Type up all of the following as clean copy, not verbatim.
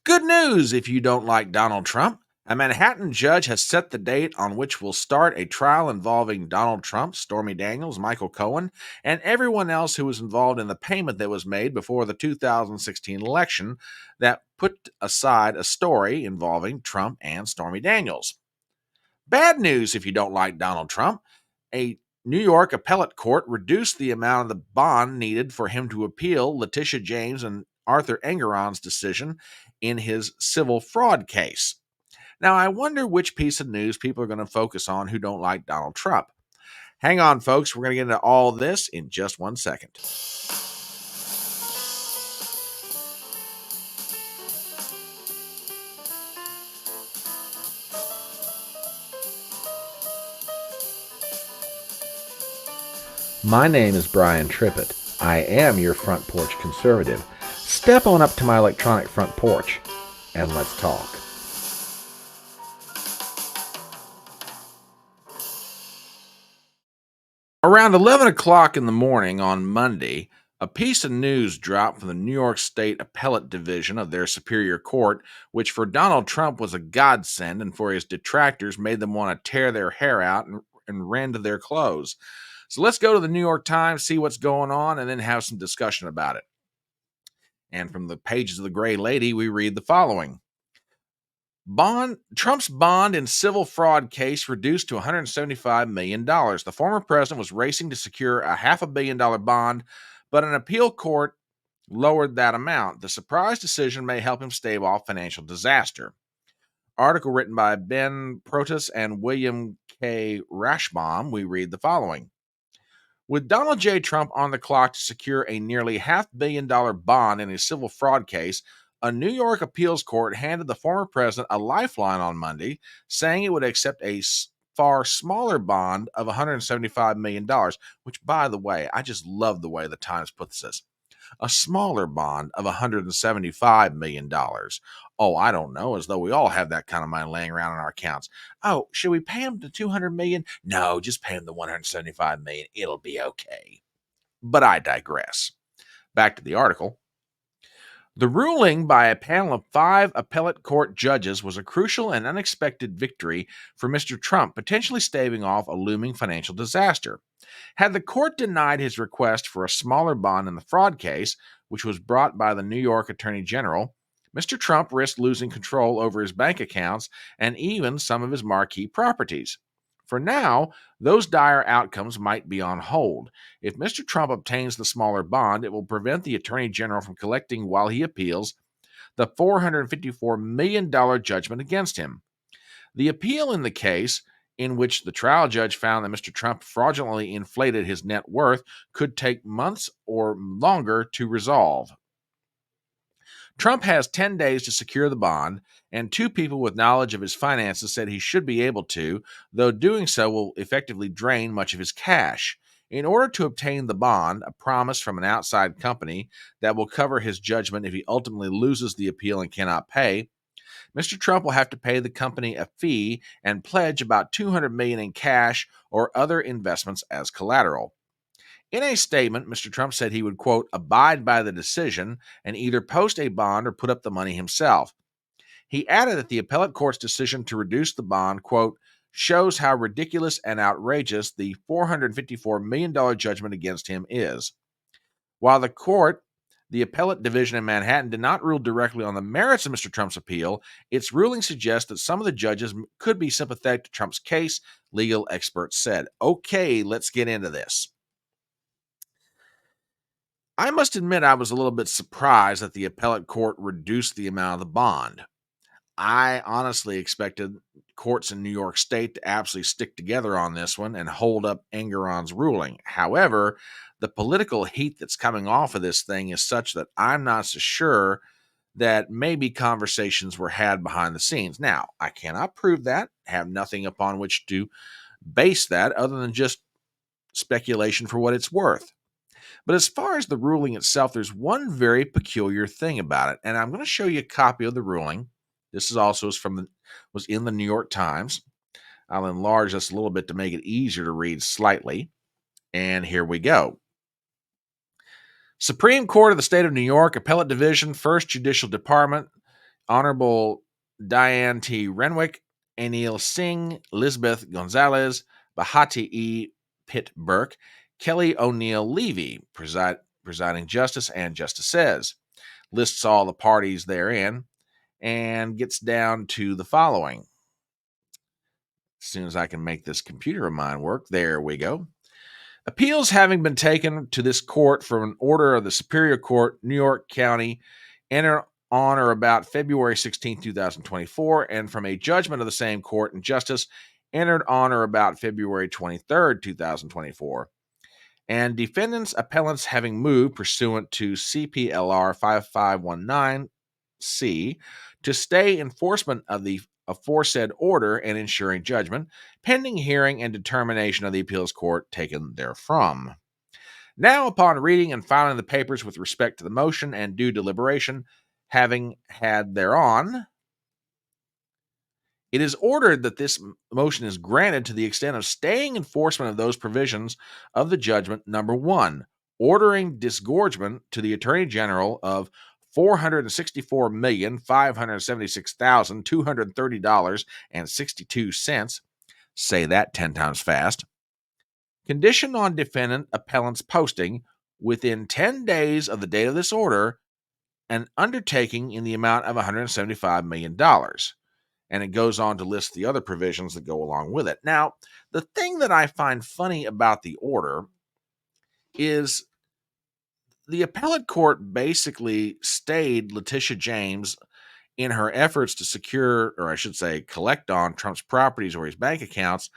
Good news if you don't like Donald Trump. A Manhattan judge has set the date on which will start a trial involving Donald Trump, Stormy Daniels, Michael Cohen, and everyone else who was involved in the payment that was made before the 2016 election that put aside a story involving Trump and Stormy Daniels. Bad news if you don't like Donald Trump. A New York appellate court reduced the amount of the bond needed for him to appeal Letitia James and Arthur Engeron's decision in his civil fraud case. Now, I wonder which piece of news people are going to focus on who don't like Donald Trump. Hang on, folks. We're going to get into all this in just 1 second. My name is Brian Trippett. I am your front porch conservative. Step on up to my electronic front porch and let's talk. Around 11 o'clock in the morning on Monday, a piece of news dropped from the New York State Appellate Division of their Superior Court, which for Donald Trump was a godsend and for his detractors made them want to tear their hair out and rend their clothes. So let's go to the New York Times, see what's going on, and then have some discussion about it. And from the pages of the Gray Lady, we read the following. Trump's bond in civil fraud case reduced to $175 million. The former president was racing to secure a $500 million bond, but an appeal court lowered that amount. The surprise decision may help him stave off financial disaster. Article written by Ben Protas and William K. Rashbaum, we read the following. With Donald J. Trump on the clock to secure a nearly $500 million bond in a civil fraud case, a New York appeals court handed the former president a lifeline on Monday, saying it would accept a far smaller bond of $175 million, which, by the way, I just love the way the Times puts this. A smaller bond of $175 million. Oh, I don't know, as though we all have that kind of money laying around in our accounts. Oh, should we pay him the $200 million? No, just pay him the $175 million. It'll be okay. But I digress. Back to the article. The ruling by a panel of 5 appellate court judges was a crucial and unexpected victory for Mr. Trump, potentially staving off a looming financial disaster. Had the court denied his request for a smaller bond in the fraud case, which was brought by the New York Attorney General, Mr. Trump risked losing control over his bank accounts and even some of his marquee properties. For now, those dire outcomes might be on hold. If Mr. Trump obtains the smaller bond, it will prevent the Attorney General from collecting while he appeals the $454 million judgment against him. The appeal in the case, in which the trial judge found that Mr. Trump fraudulently inflated his net worth, could take months or longer to resolve. Trump has 10 days to secure the bond, and 2 people with knowledge of his finances said he should be able to, though doing so will effectively drain much of his cash. In order to obtain the bond, a promise from an outside company that will cover his judgment if he ultimately loses the appeal and cannot pay, Mr. Trump will have to pay the company a fee and pledge about $200 million in cash or other investments as collateral. In a statement, Mr. Trump said he would, quote, abide by the decision and either post a bond or put up the money himself. He added that the appellate court's decision to reduce the bond, quote, shows how ridiculous and outrageous the $454 million judgment against him is. While the appellate division in Manhattan, did not rule directly on the merits of Mr. Trump's appeal, its ruling suggests that some of the judges could be sympathetic to Trump's case, legal experts said. Okay, let's get into this. I must admit I was a little bit surprised that the appellate court reduced the amount of the bond. I honestly expected courts in New York State to absolutely stick together on this one and hold up Engeron's ruling. However, the political heat that's coming off of this thing is such that I'm not so sure that maybe conversations were had behind the scenes. Now, I cannot prove that, have nothing upon which to base that other than just speculation for what it's worth. But as far as the ruling itself, there's one very peculiar thing about it, and I'm going to show you a copy of the ruling. This is also was in the New York Times. I'll enlarge this a little bit to make it easier to read slightly. And here we go. Supreme Court of the State of New York, Appellate Division, First Judicial Department, Honorable Diane T. Renwick, Anil Singh, Lisbeth Gonzalez, Bahati E. Pitt Burke, Kelly O'Neill Levy, presiding justice and justices. Lists all the parties therein and gets down to the following. As soon as I can make this computer of mine work, there we go. Appeals having been taken to this court from an order of the Superior Court, New York County, enter on or about February 16, 2024, and from a judgment of the same court and justice entered on or about February 23, 2024. And defendants appellants having moved pursuant to CPLR 5519C to stay enforcement of the aforesaid order and ensuring judgment, pending hearing and determination of the appeals court taken therefrom. Now, upon reading and filing the papers with respect to the motion and due deliberation, having had thereon, it is ordered that this motion is granted to the extent of staying enforcement of those provisions of the judgment. Number one, ordering disgorgement to the Attorney General of $464,576,230.62. Say that 10 times fast. Conditioned on defendant appellant's posting within 10 days of the date of this order an undertaking in the amount of $175 million. And it goes on to list the other provisions that go along with it. Now, the thing that I find funny about the order is the appellate court basically stayed Letitia James in her efforts to secure, or I should say, collect on Trump's properties or his bank accounts,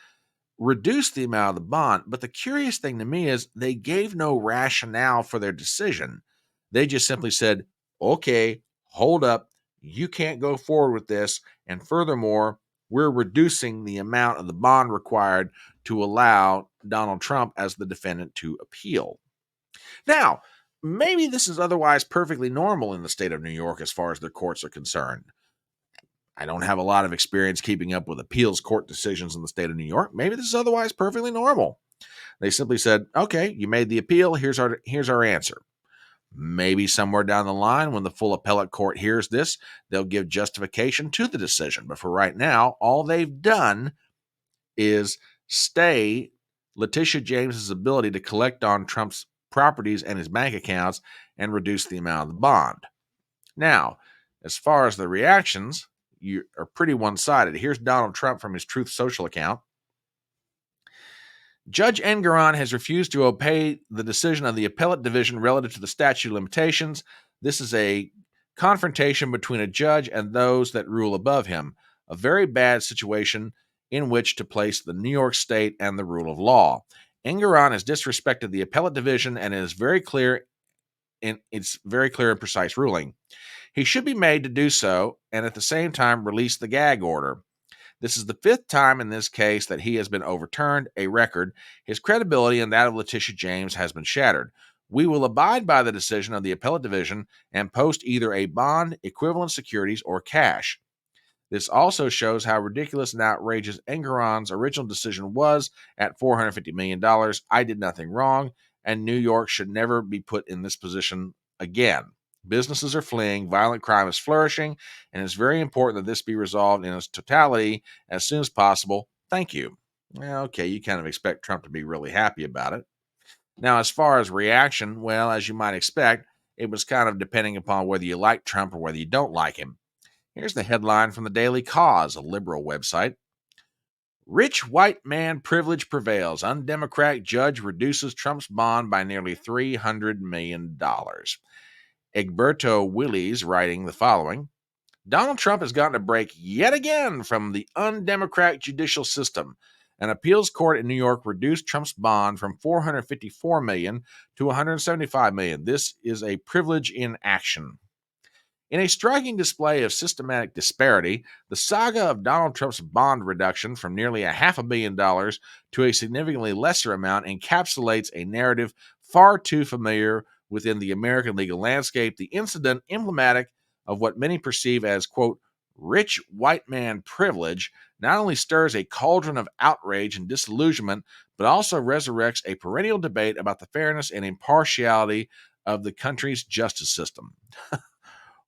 reduce the amount of the bond. But the curious thing to me is they gave no rationale for their decision. They just simply said, okay, hold up, you can't go forward with this. And furthermore, we're reducing the amount of the bond required to allow Donald Trump as the defendant to appeal. Now, maybe this is otherwise perfectly normal in the state of New York as far as their courts are concerned. I don't have a lot of experience keeping up with appeals court decisions in the state of New York. Maybe this is otherwise perfectly normal. They simply said, okay, you made the appeal, here's our answer. Maybe somewhere down the line, when the full appellate court hears this, they'll give justification to the decision. But for right now, all they've done is stay Letitia James's ability to collect on Trump's properties and his bank accounts and reduce the amount of the bond. Now, as far as the reactions, you are pretty one-sided. Here's Donald Trump from his Truth Social account. Judge Engoron has refused to obey the decision of the appellate division relative to the statute of limitations. This is a confrontation between a judge and those that rule above him, a very bad situation in which to place the New York State and the rule of law. Engoron has disrespected the appellate division and is very clear in its very clear and precise ruling. He should be made to do so and at the same time release the gag order. This is the fifth time in this case that he has been overturned, a record. His credibility and that of Letitia James has been shattered. We will abide by the decision of the appellate division and post either a bond, equivalent securities, or cash. This also shows how ridiculous and outrageous Engoron's original decision was at $450 million. I did nothing wrong, and New York should never be put in this position again. Businesses are fleeing, violent crime is flourishing, and it's very important that this be resolved in its totality as soon as possible. Thank you. Okay, you kind of expect Trump to be really happy about it. Now, as far as reaction, well, as you might expect, it was kind of depending upon whether you like Trump or whether you don't like him. Here's the headline from the Daily Cause, a liberal website. Rich white man privilege prevails. Undemocratic judge reduces Trump's bond by nearly $300 million. Egberto Willies writing the following. Donald Trump has gotten a break yet again from the undemocratic judicial system. An appeals court in New York reduced Trump's bond from $454 million to $175 million. This is a privilege in action. In a striking display of systematic disparity, the saga of Donald Trump's bond reduction from nearly $500 million to a significantly lesser amount encapsulates a narrative far too familiar within the American legal landscape, the incident emblematic of what many perceive as, quote, rich white man privilege, not only stirs a cauldron of outrage and disillusionment, but also resurrects a perennial debate about the fairness and impartiality of the country's justice system.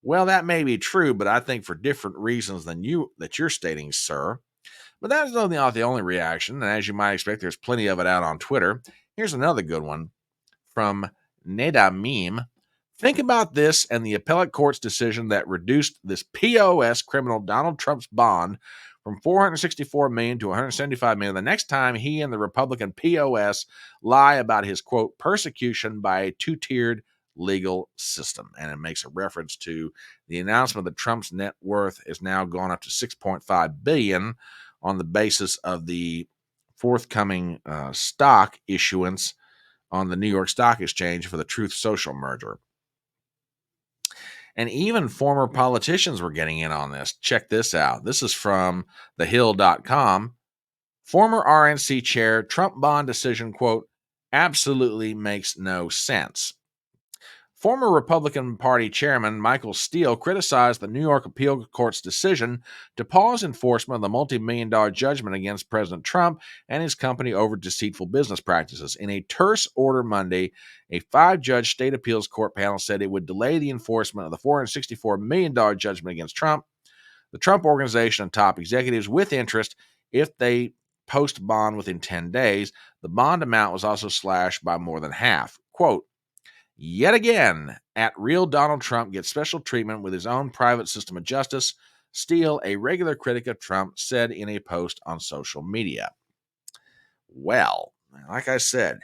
Well, that may be true, but I think for different reasons than you're stating, sir. But that's not the only reaction, and as you might expect, there's plenty of it out on Twitter. Here's another good one from Neda Meme. Think about this and the appellate court's decision that reduced this POS criminal Donald Trump's bond from 464 million to 175 million the next time he and the Republican POS lie about his quote persecution by a two-tiered legal system. And it makes a reference to the announcement that Trump's net worth is now gone up to 6.5 billion on the basis of the forthcoming stock issuance on the New York Stock Exchange for the Truth Social merger. And even former politicians were getting in on this. Check this out. This is from thehill.com. Former RNC chair, Trump bond decision, quote, absolutely makes no sense. Former Republican Party Chairman Michael Steele criticized the New York Appeal Court's decision to pause enforcement of the multi-million-dollar judgment against President Trump and his company over deceitful business practices. In a terse order Monday, a 5-judge state appeals court panel said it would delay the enforcement of the $464 million judgment against Trump, the Trump Organization, and top executives with interest if they post bond within 10 days. The bond amount was also slashed by more than half. Quote, yet again, at real Donald Trump gets special treatment with his own private system of justice, Steele, a regular critic of Trump, said in a post on social media. Well, like I said,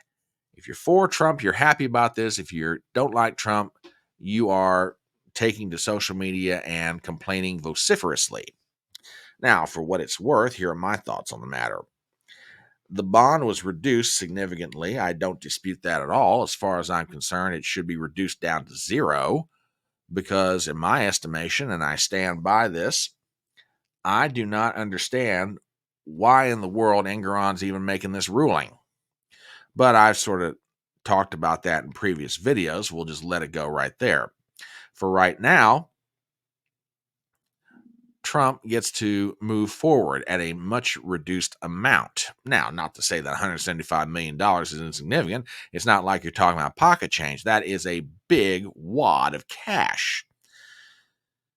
if you're for Trump, you're happy about this. If you don't like Trump, you are taking to social media and complaining vociferously. Now, for what it's worth, here are my thoughts on the matter. The bond was reduced significantly. I don't dispute that at all. As far as I'm concerned, it should be reduced down to zero because, in my estimation, and I stand by this, I do not understand why in the world Engoron's even making this ruling. But I've sort of talked about that in previous videos. We'll just let it go right there. For right now, Trump gets to move forward at a much reduced amount. Now, not to say that $175 million is insignificant. It's not like you're talking about pocket change. That is a big wad of cash.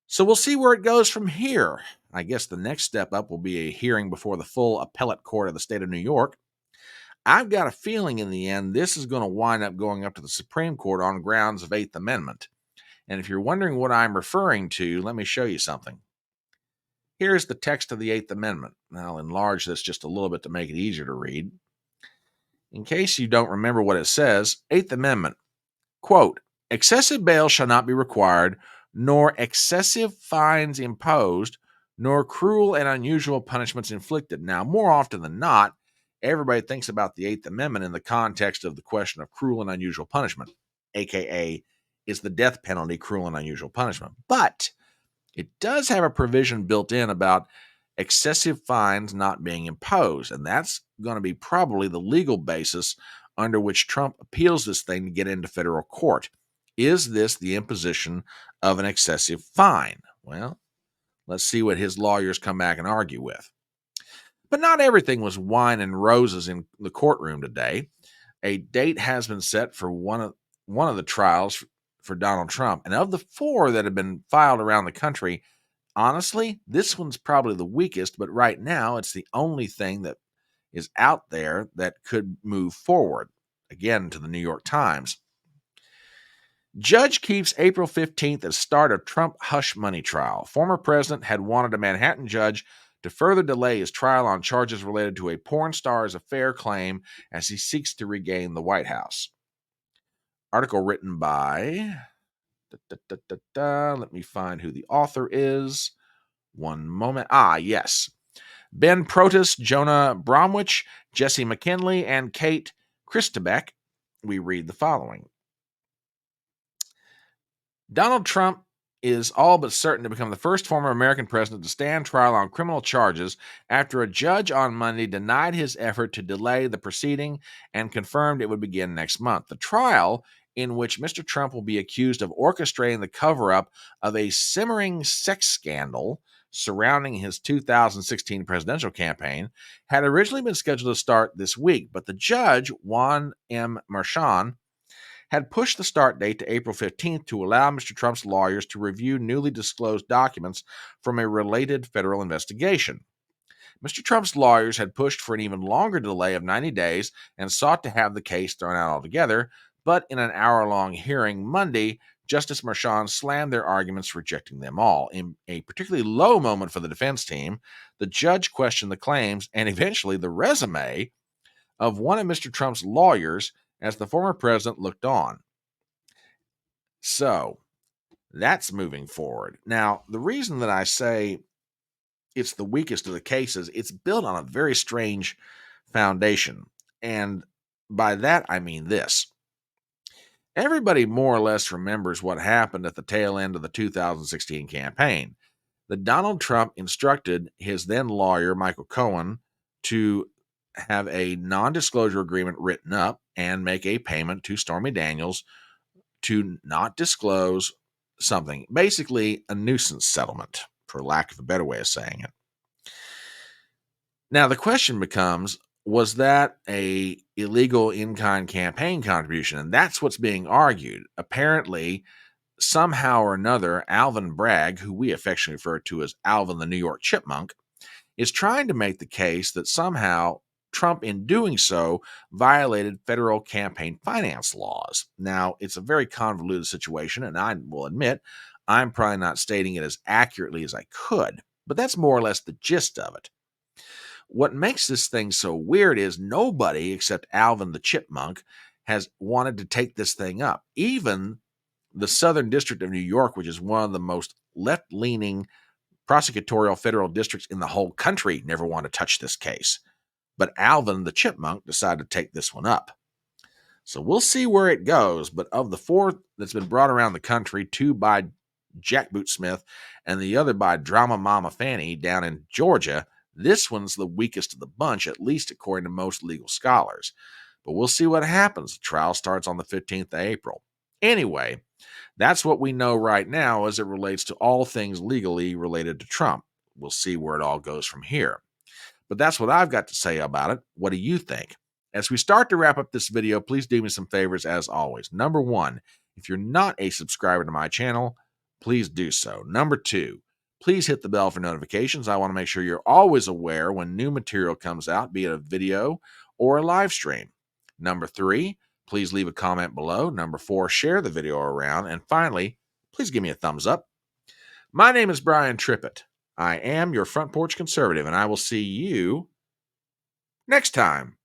So we'll see where it goes from here. I guess the next step up will be a hearing before the full appellate court of the state of New York. I've got a feeling in the end this is going to wind up going up to the Supreme Court on grounds of Eighth Amendment. And if you're wondering what I'm referring to, let me show you something. Here's the text of the Eighth Amendment. I'll enlarge this just a little bit to make it easier to read. In case you don't remember what it says, Eighth Amendment, quote, excessive bail shall not be required, nor excessive fines imposed, nor cruel and unusual punishments inflicted. Now, more often than not, everybody thinks about the Eighth Amendment in the context of the question of cruel and unusual punishment, aka is the death penalty cruel and unusual punishment. But it does have a provision built in about excessive fines not being imposed, and that's going to be probably the legal basis under which Trump appeals this thing to get into federal court. Is this the imposition of an excessive fine? Well, let's see what his lawyers come back and argue with. But not everything was wine and roses in the courtroom today. A date has been set for one of the trials for Donald Trump. And of the 4 that have been filed around the country, honestly, this one's probably the weakest, but right now it's the only thing that is out there that could move forward. Again, to the New York Times. Judge keeps April 15th as start of Trump hush money trial. Former president had wanted a Manhattan judge to further delay his trial on charges related to a porn star's affair claim as he seeks to regain the White House. Article written by, let me find who the author is. One moment. Yes. Ben Protus, Jonah Bromwich, Jesse McKinley, and Kate Christebeck. We read the following. Donald Trump is all but certain to become the first former American president to stand trial on criminal charges after a judge on Monday denied his effort to delay the proceeding and confirmed it would begin next month. The trial, in which Mr. Trump will be accused of orchestrating the cover-up of a simmering sex scandal surrounding his 2016 presidential campaign, had originally been scheduled to start this week, but the judge, Juan M. Marchand, had pushed the start date to April 15th to allow Mr. Trump's lawyers to review newly disclosed documents from a related federal investigation. Mr. Trump's lawyers had pushed for an even longer delay of 90 days and sought to have the case thrown out altogether, but in an hour-long hearing Monday, Justice Merchan slammed their arguments, rejecting them all. In a particularly low moment for the defense team, the judge questioned the claims and eventually the resume of one of Mr. Trump's lawyers as the former president looked on. So, that's moving forward. Now, the reason that I say it's the weakest of the cases, it's built on a very strange foundation. And by that, I mean this. Everybody more or less remembers what happened at the tail end of the 2016 campaign. That Donald Trump instructed his then lawyer, Michael Cohen, to have a non-disclosure agreement written up and make a payment to Stormy Daniels to not disclose something. Basically, a nuisance settlement, for lack of a better way of saying it. Now, the question becomes, was that a illegal in-kind campaign contribution? And that's what's being argued. Apparently, somehow or another, Alvin Bragg, who we affectionately refer to as Alvin the New York Chipmunk, is trying to make the case that somehow Trump, in doing so, violated federal campaign finance laws. Now, it's a very convoluted situation, and I will admit I'm probably not stating it as accurately as I could, but that's more or less the gist of it. What makes this thing so weird is nobody except Alvin the Chipmunk has wanted to take this thing up. Even the Southern District of New York, which is one of the most left-leaning prosecutorial federal districts in the whole country, never want to touch this case. But Alvin the Chipmunk decided to take this one up. So we'll see where it goes. But of the four that's been brought around the country, two by Jackboot Smith and the other by Drama Mama Fanny down in Georgia, this one's the weakest of the bunch, at least according to most legal scholars. But we'll see what happens. The trial starts on the 15th of April. Anyway, that's what we know right now as it relates to all things legally related to Trump. We'll see where it all goes from here. But that's what I've got to say about it. What do you think? As we start to wrap up this video, please do me some favors as always. Number one, if you're not a subscriber to my channel, please do so. Number two, please hit the bell for notifications. I want to make sure you're always aware when new material comes out, be it a video or a live stream. Number three, please leave a comment below. Number four, share the video around. And finally, please give me a thumbs up. My name is Brian Trippett. I am your Front Porch Conservative, and I will see you next time.